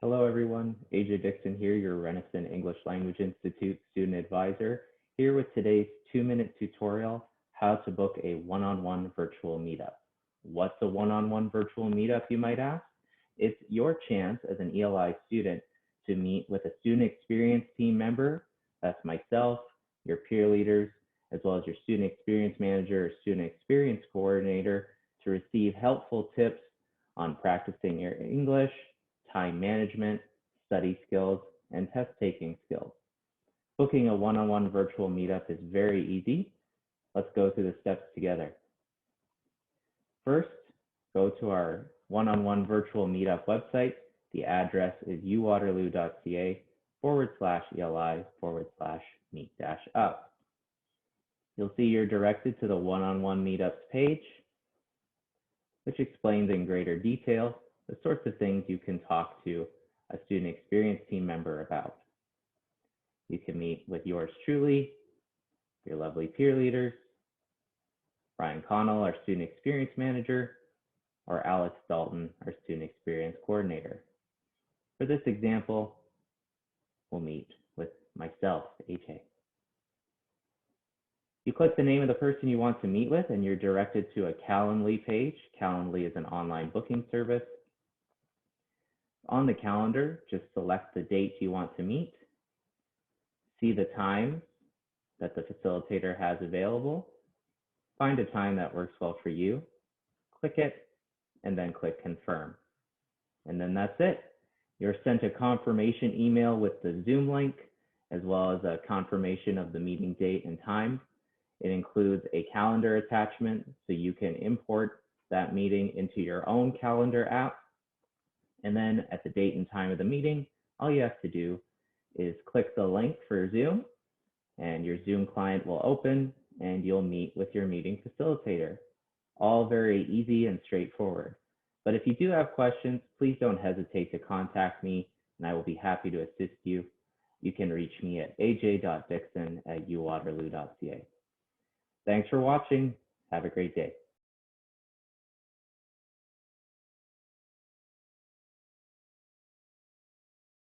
Hello, everyone. AJ Dixon here, your Renison English Language Institute student advisor, here with today's 2-minute tutorial, how to book a one-on-one virtual meetup. What's a one-on-one virtual meetup, you might ask? It's your chance as an ELI student to meet with a student experience team member, that's myself, your peer leaders, as well as your student experience manager or student experience coordinator to receive helpful tips on practicing your English, time management, study skills, and test taking skills. Booking a one-on-one virtual meetup is very easy. Let's go through the steps together. First, go to our one-on-one virtual meetup website. The address is uwaterloo.ca/eli/meet-up. You'll see you're directed to the one-on-one meetups page, which explains in greater detail the sorts of things you can talk to a student experience team member about. You can meet with yours truly, your lovely peer leaders, Brian Connell, our student experience manager, or Alex Dalton, our student experience coordinator. For this example, we'll meet with myself, AJ. You click the name of the person you want to meet with and you're directed to a Calendly page. Calendly is an online booking service. On the calendar, just select the date you want to meet, see the time that the facilitator has available, find a time that works well for you, click it, and then click confirm. And then that's it. You're sent a confirmation email with the Zoom link, as well as a confirmation of the meeting date and time. It includes a calendar attachment, so you can import that meeting into your own calendar app. And then at the date and time of the meeting, all you have to do is click the link for Zoom, and your Zoom client will open and you'll meet with your meeting facilitator. All very easy and straightforward. But if you do have questions, please don't hesitate to contact me and I will be happy to assist you. You can reach me at aj.dixon@uwaterloo.ca. Thanks for watching. Have a great day.